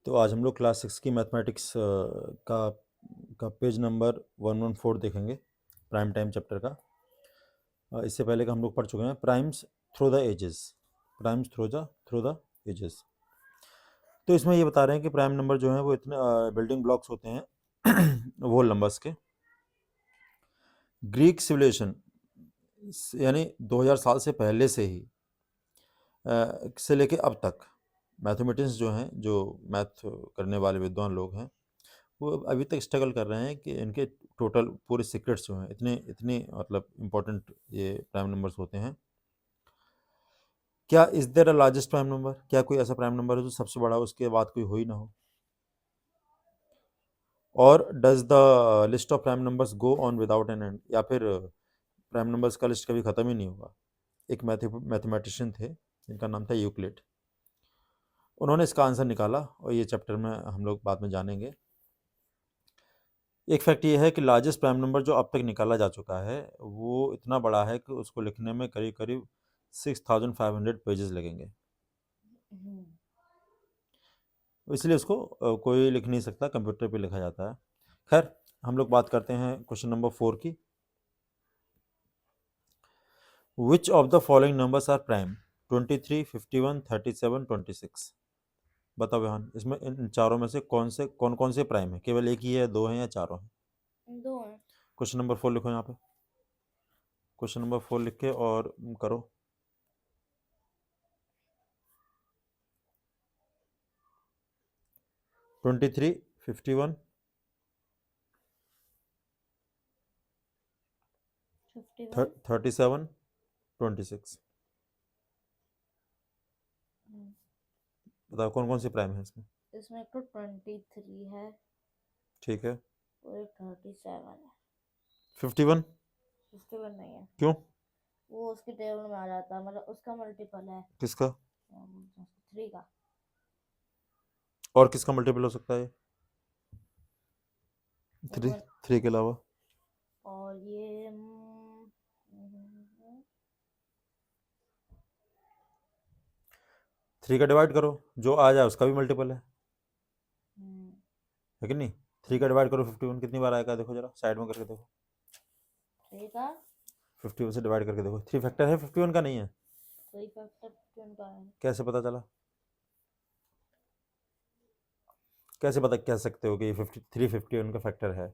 तो आज हम लोग क्लास 6 की मैथमेटिक्स का पेज नंबर 114 देखेंगे, प्राइम टाइम चैप्टर का। इससे पहले का हम लोग पढ़ चुके हैं primes through the ages, primes through the ages. तो इसमें ये बता रहे हैं कि प्राइम नंबर जो है वो इतने बिल्डिंग ब्लॉक्स होते हैं वो नंबर्स के। ग्रीक सिविलाइजेशन यानी 2000 साल से पहले से ही से लेके अब तक मैथमेटिक्स जो हैं, जो मैथ करने वाले विद्वान लोग हैं, वो अभी तक स्ट्रगल कर रहे हैं कि इनके टोटल पूरे सीक्रेट्स जो हैं इतने इतने मतलब इम्पोर्टेंट ये प्राइम नंबर्स होते हैं। क्या is there a largest prime number, क्या कोई ऐसा प्राइम नंबर है जो सबसे बड़ा हो, उसके बाद कोई हो ही ना हो? और does the list of prime numbers go on without an and, या फिर प्राइम नंबर्स का लिस्ट कभी ख़त्म ही नहीं होगा? एक मैथमेटिशियन थे जिनका नाम था यूक्लिड, उन्होंने इसका आंसर निकाला और ये चैप्टर में हम लोग बाद में जानेंगे। एक फैक्ट ये है कि लार्जेस्ट प्राइम नंबर जो अब तक निकाला जा चुका है वो इतना बड़ा है कि उसको लिखने में करीब करीब 6500 पेजेस लगेंगे, इसलिए उसको कोई लिख नहीं सकता, कंप्यूटर पे लिखा जाता है। खैर, हम लोग बात करते हैं क्वेश्चन नंबर 4 की। Which of the following numbers are prime? 23, 51, 37, 26। बताओ यहाँ इसमें इन चारों में से कौन कौन से प्राइम है? केवल एक ही है, दो हैं या चारों हैं? दो हैं। क्वेश्चन नंबर 4 लिखो यहाँ पे, क्वेश्चन नंबर 4 लिख के और करो। 23, 51, 51। 37, 26। बताओ कौन कौन सी प्राइम है इसमें? इसमें तो 23 है ठीक है। और एक 37 है। 51 51 नहीं है, क्यों? वो उसके टेबल में आ जाता है, मतलब उसका मल्टीपल है। किसका? 3 का। और किसका मल्टीपल हो सकता है? एक थ्री, बार। थ्री के अलावा? और ये 3 का डिवाइड करो, जो आ जाए उसका भी मल्टीपल हम्म, है कि नहीं? 3 का डिवाइड करो 51, कितनी बार आएगा देखो जरा, साइड में करके देखो। 3 का 51 से डिवाइड करके देखो, 3 फैक्टर है 51 का नहीं है? 3 फैक्टर 51 का है। कैसे पता चला? कैसे पता कह सकते हो कि ये 53 51 का फैक्टर है?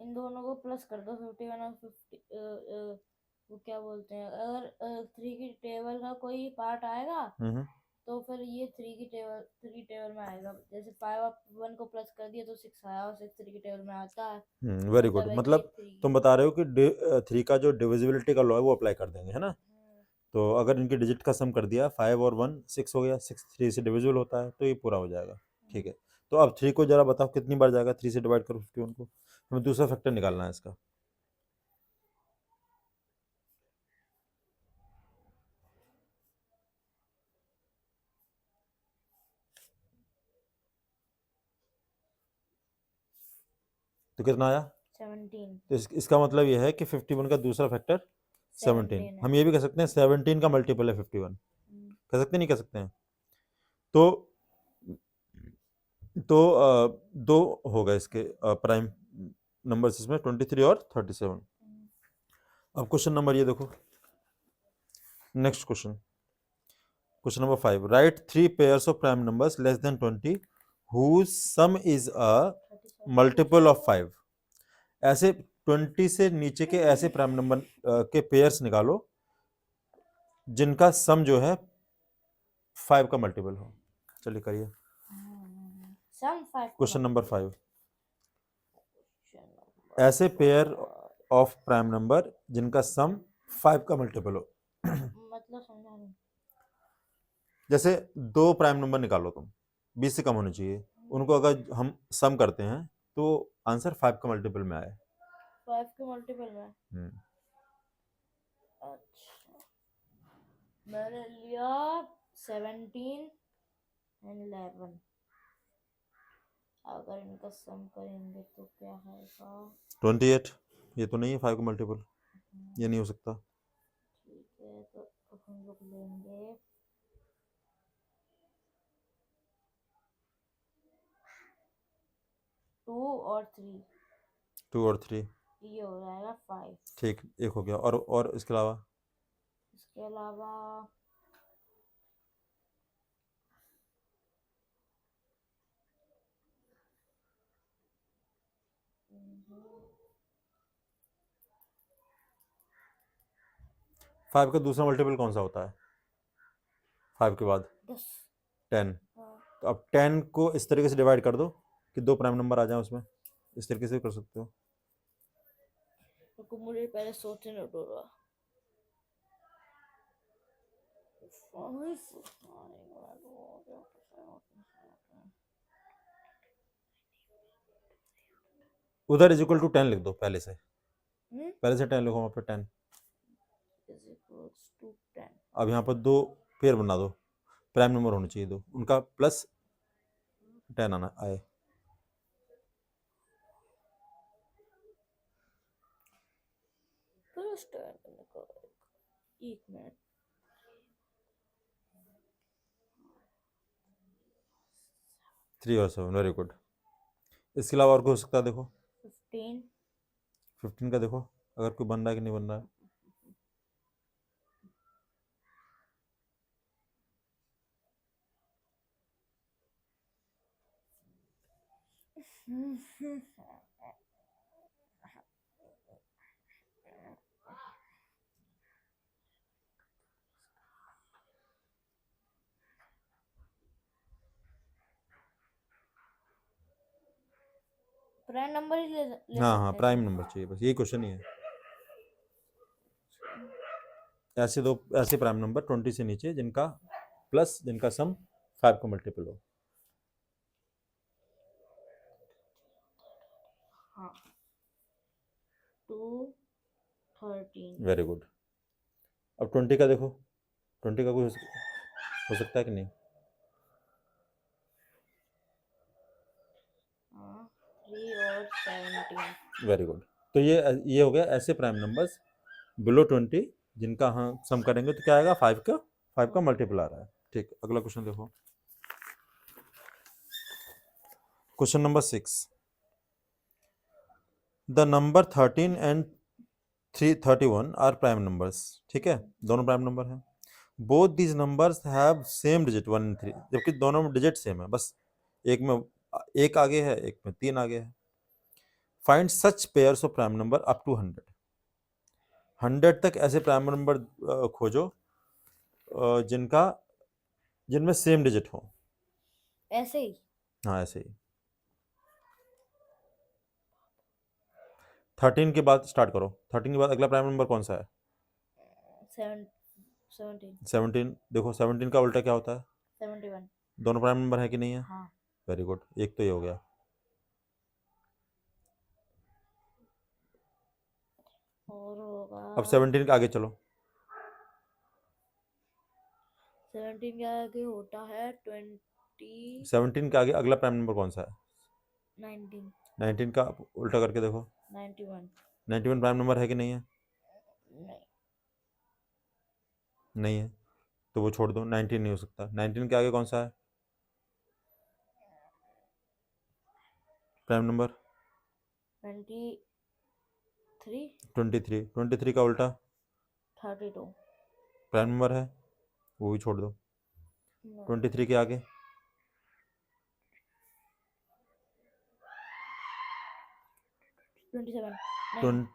इन दोनों को प्लस कर दो, 51 और 50। वो क्या बोलते हैं, अगर 3 की टेबल का कोई पार्ट आएगा हम्म तो फिर ये 3 टेबल में आएगा। जैसे 5 और 1 को प्लस कर दिया तो 6 आया, और 6 3 की टेबल में आता है। Very good. मतलब है कि ये मतलब 3। तुम बता रहे हो कि 3 का जो डिविजिबिलिटी का लॉ है वो अप्लाई कर देंगे, है ना? तो अगर इनके डिजिट का सम कर दिया, 5 और 1 6 हो गया, 6 3 से डिविजिबल होता है, तो ये पूरा हो जाएगा। ठीक है। तो अब 3 को जरा बताओ कितनी बार जाएगा, 3 से डिवाइड करो 51 को, हमें दूसरा फैक्टर निकालना है इसका। तो कितना आया? 17। तो इसका मतलब यह है कि 51 का दूसरा फैक्टर 17। 17 है। हम ये भी कह सकते हैं 17 का मल्टीपल है 51। कह सकते नहीं कह सकते हैं? तो दो हो गए इसके प्राइम नंबर्स इसमें, 23 और 37। अब क्वेश्चन नंबर ये देखो, next question, question number 5। Right 3 pairs of prime numbers less than 20 whose sum is a multiple of 5। ऐसे 20 से नीचे के ऐसे प्राइम नंबर के पेयर्स निकालो जिनका सम जो है 5 का मल्टीपल हो। चलिए करिए सम 5 का क्वेश्चन नंबर 5। क्वेश्चन ऐसे पेयर ऑफ प्राइम नंबर जिनका सम 5 का मल्टीपल हो। मतलब समझा नहीं। जैसे दो प्राइम नंबर निकालो तुम, 20 से कम होने चाहिए, उनको अगर हम सम करते हैं तो आंसर 5 का मल्टीपल में आए। 5 के मल्टीपल में। हम्म, अच्छा, मैंने लिया 17 एंड 11। अगर इनका सम करेंगे तो क्या आएगा? 28। ये तो नहीं है 5 का मल्टीपल, ये नहीं हो सकता। ठीक है, तो हम लोग लेंगे 2 और 3, 2 और 3, ये हो जाएगा 5। ठीक, एक हो गया। और इसके अलावा इसके अलावा 5 का दूसरा मल्टीपल कौन सा होता है 5 के बाद? 10। 10। हाँ, तो अब 10 को इस तरीके से डिवाइड कर दो कि 2 प्राइम नंबर आ जाए उसमें, इस तरीके से कर सकते हो। रुको मुझे पहले सोचने दो। 5 उधर इज इक्वल टू 10 लिख दो पहले से, पहले से 10 लिखो वहाँ पे 10। Is equals to 10। अब यहाँ पर 2 पेयर बना दो, प्राइम नंबर होने चाहिए 2, उनका प्लस 10 आना आए। प्लस 10 निकाल, एक मिनट। 3 और 7, वेरी गुड। इसके अलावा और कोई हो सकता है देखो। 15। 15 का देखो अगर कोई बन रहा है कि नहीं बन रहा है। प्राइम नंबर ही ले हाँ सकते हाँ, हैं प्राइम सिर्फ। नंबर चाहिए, बस यही क्वेश्चन ही है। ऐसे दो ऐसे प्राइम नंबर 20 से नीचे जिनका प्लस, जिनका सम 5 का मल्टीपल हो। हाँ, 2 13। Very good. अब 20 का देखो, 20 का कोई हो सकता है कि नहीं? हाँ, 3 और 17। Very good. तो ये हो गया ऐसे प्राइम नंबर्स बिलो 20 जिनका हाँ सम करेंगे तो क्या आएगा 5 का मल्टीपल आ रहा है। ठीक, अगला क्वेश्चन देखो। Question number 6, the number 13 and 331 are prime numbers. ठीक है, दोनों प्राइम नंबर हैं। Both these numbers have same digit 1 and 3, जबकि दोनों में डिजिट सेम है, बस एक में एक आगे है, एक में 3 आगे है। Find such pairs of prime number up to 100। 100 तक ऐसे प्राइम नंबर खोजो जिनका जिनमें सेम डिजिट हो। ऐसे ही। हाँ ऐसे ही। 13 के बाद स्टार्ट करो। 13 के बाद अगला प्राइम नंबर कौन सा है? 17। 17। देखो 17 का उल्टा क्या होता है? 71। दोनों प्राइम नंबर है कि नहीं है? हाँ, वेरी गुड, एक तो ये हो गया। और होगा अब 17 के आगे चलो। 17 के आगे होता है 20। 17 के आगे अगला प्राइम नंबर कौन सा है? 19। 19 का उल्टा करके देखो। 91। 91 प्राइम नंबर है कि नहीं है? नहीं। नहीं है, तो वो छोड़ दो, 19 नहीं हो सकता। 19 के आगे कौन सा है प्राइम नंबर? 23। 23। 23 का उल्टा 32। प्राइम नंबर है, वो भी छोड़ दो। 23 के आगे 27। नहीं, 29।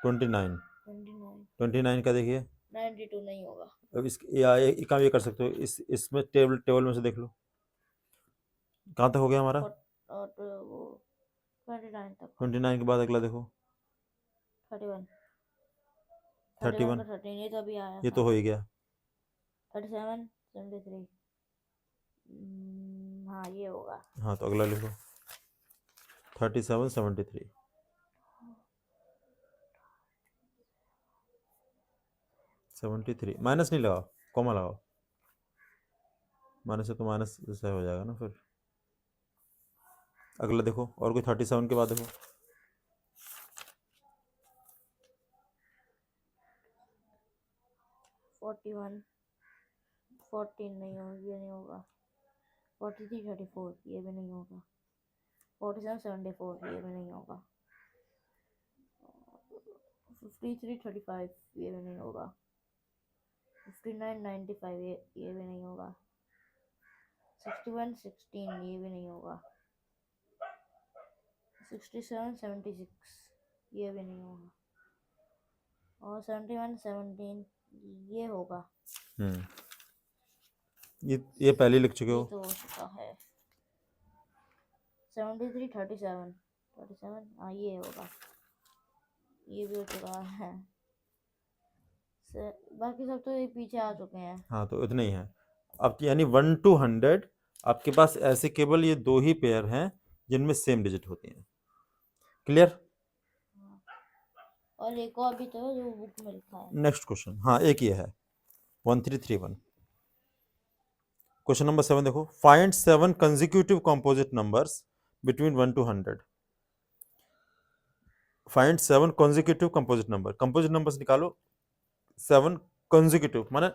27 नहीं होगा। 29 29। का देखिए। 92 नहीं होगा। अब इस एक काम ये कर सकते हो, इसमें टेबल में से देख लो कहाँ तक हो गया हमारा। और तो वो 29 तक। 29 के बाद अगला देखो 31। 31, का 13 ये तो अभी आया ये था। तो हो ही गया। 37। 73। हाँ, ये होगा। हाँ तो अगला लिखो 37 73। 73 माइनस नहीं लगाओ, कॉमा लगाओ। माइनस है तो माइनस जैसा हो जाएगा ना फिर। अगला देखो और कोई 37 के बाद देखो। 41। 14 नहीं होगा, ये नहीं होगा। 43 34 ये भी नहीं होगा। 47 74 ये भी नहीं होगा। 53 35 ये भी नहीं होगा। 59 95 ये भी नहीं होगा। 61 16 ये भी नहीं होगा। 67 76 ये भी नहीं होगा। और 71 17 ये होगा। ये पहले लिख चुके ये हो। तो हो चुका है। 73 37 37 हाँ ये होगा। ये भी हो चुका है। बाकी सब तो ये पीछे आ चुके हैं। हाँ तो इतने ही हैं। अब यानी 1 to 100 आपके पास ऐसे केवल ये दो ही पेयर हैं जिनमें सेम डिजिट होती हैं। क्लियर? और एक और भी तो है जो बुक में लिखा है। नेक्स्ट क्वेश्चन, हाँ एक ये है 1331। क्वेश्चन नंबर 7 देखो, find 7 consecutive composite numbers between 1 to 100। Find 7 consecutive composite numbers निकालो। 7 कंसेक्यूटिव माने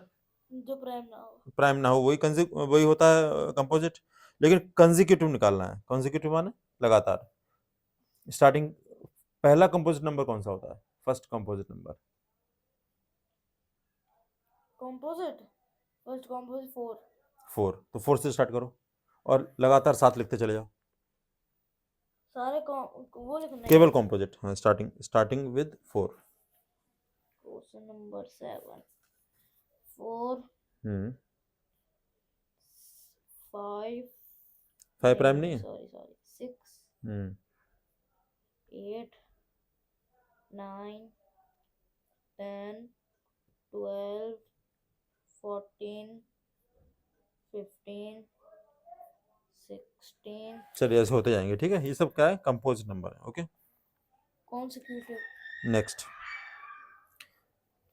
जो प्राइम ना हो। प्राइम ना हो, वही होता है कंपोजिट, लेकिन कंसेक्यूटिव निकालना है। कंसेक्यूटिव माने लगातार। स्टार्टिंग पहला कंपोजिट नंबर कौन सा होता है? First composite number composite first composite 4। 4, तो 4 से स्टार्ट करो और लगातार 7 लिखते चले जाओ। सारे वो लिखना केवल है। कंपोजिट, हाँ starting with 4। Question number 7 4 5 5 prime नहीं है। सॉरी 6 हम्म 8 9 10 12 14 15 16 चलिए ऐसे होते जाएंगे, ठीक है। ये सब क्या है? कंपोजिट नंबर है। Okay, consecutive. नेक्स्ट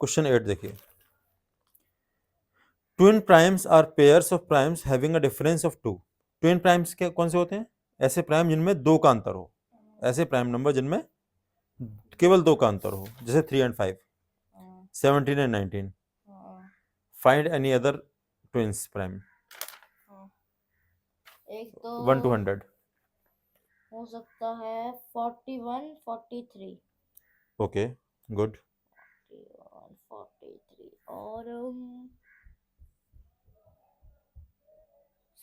क्वेश्चन 8 देखिए, twin primes are pairs of primes having a difference of 2। Twin primes के कौन से होते हैं? ऐसे प्राइम जिनमें दो का अंतर हो, ऐसे प्राइम नंबर जिनमें केवल दो का अंतर हो, जैसे 3 and 5, 17 and 19। Find any other twins prime एक तो 1 to 100। हो सकता है 41 43 ओके गुड। 43 और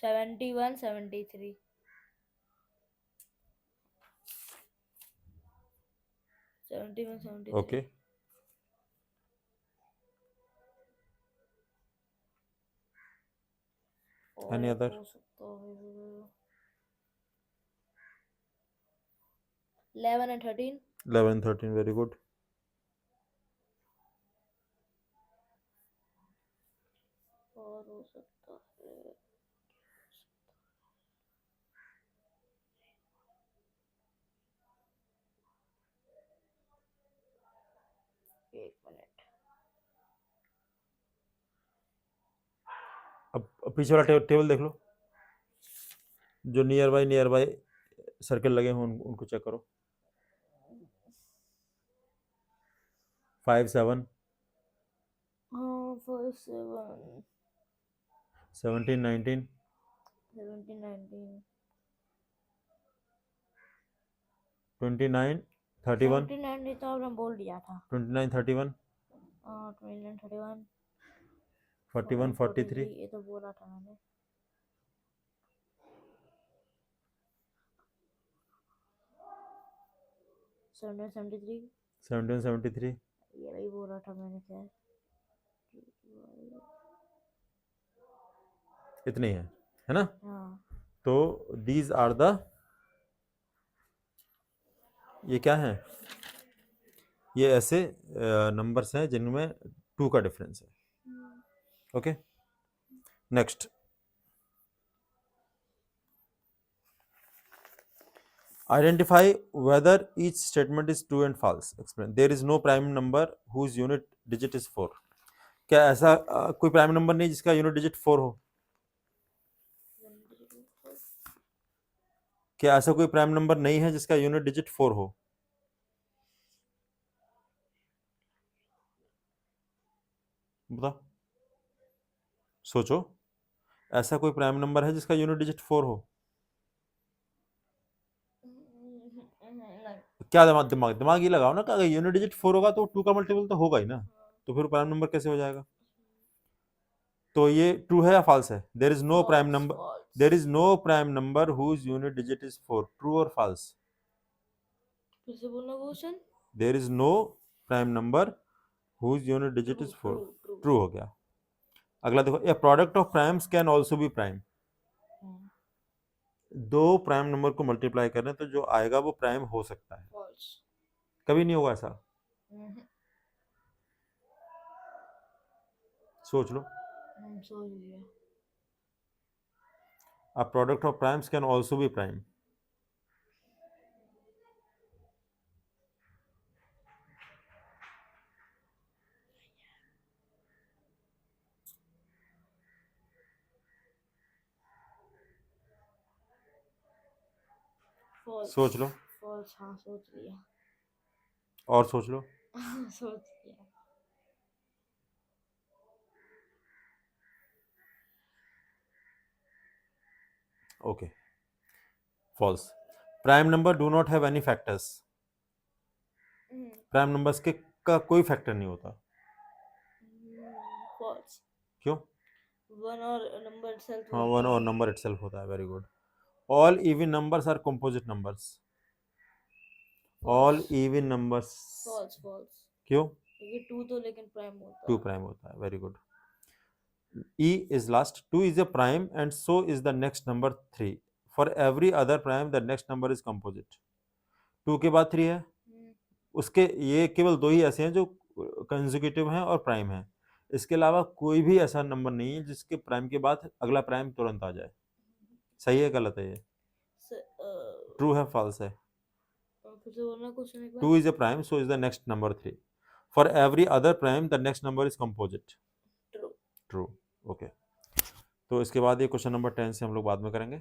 71 73 71 73 ओके और एनी अदर? हो सकता है 11 and 13 11 13 वेरी गुड। और हो सकता है एक मिनट। अब पीछे वाला टेबल देख लो, जो नियर बाय सर्कल लगे हों उनको चेक करो। 5 7 हाँ 5 7 17 19 17 19 29 31 17 19 तो आपने बोल दिया था। 29 31 29 31 41 43 ये तो बोला था मैंने। 17 73 17 73 ये वही बोला था मैंने खैर। इतने ही है ना? हाँ तो दीज आर द, ये क्या है? ये ऐसे नंबर्स हैं जिनमें 2 का डिफरेंस है। Okay next, identify whether each statement is true and false. Explain. There is no prime number whose unit digit is 4। क्या ऐसा कोई प्राइम नंबर नहीं जिसका यूनिट डिजिट 4 हो? क्या ऐसा कोई प्राइम नंबर नहीं है जिसका यूनिट डिजिट 4 हो? बताओ, सोचो, ऐसा कोई प्राइम नंबर है जिसका यूनिट डिजिट 4 हो? क्या दिमाग ये लगाओ ना कि अगर यूनिट डिजिट 4 होगा तो 2 का मल्टीपल तो होगा ही ना, तो फिर प्राइम नंबर कैसे हो जाएगा? तो ये ट्रू है या फॉल्स है? There is no prime number, false. There is no prime number whose unit digit is 4, true और फॉल्स? फिर से बोलना question. There is no prime number whose unit digit is 4, true हो गया। अगला देखो, a product of primes can also be prime. दो prime number को मल्टीप्लाई करें तो जो आएगा वो प्राइम हो सकता है, फॉल्स। कभी नहीं होगा ऐसा, सोच लो। हम सोच लिया। A product of primes can also be prime. False. सोच लो फॉल्स, हाँ सोच लिया। और सोच लो। सोच लिया। Okay, false. Prime number do not have any factors. Prime numbers के का कोई फैक्टर नहीं होता। फॉल्स। क्यों? वन और नंबर इटसेल्फ हाँ, वन और नंबर इटसेल्फ होता है। Very good. All even numbers are composite numbers. All even numbers. False. False क्यों? क्योंकि 2 तो लेकिन प्राइम होता है। 2 प्राइम होता है। Very good. E is last. 2 is a prime and so is the next number 3. For every other prime the next number is composite. 2 के बाद 3 है, उसके ये केवल दो ही ऐसे हैं जो कंसेक्यूटिव हैं और प्राइम हैं। इसके अलावा कोई भी ऐसा नंबर नहीं है जिसके प्राइम के बाद अगला प्राइम तुरंत आ जाए। सही है गलत है ये? ट्रू है फॉल्स है? फिर से बोलना क्वेश्चन एक बार। 2 is a prime so is the next number 3. For every other prime the next number is composite. True. True. Okay, तो इसके बाद ये क्वेश्चन नंबर 10 से हम लोग बाद में करेंगे।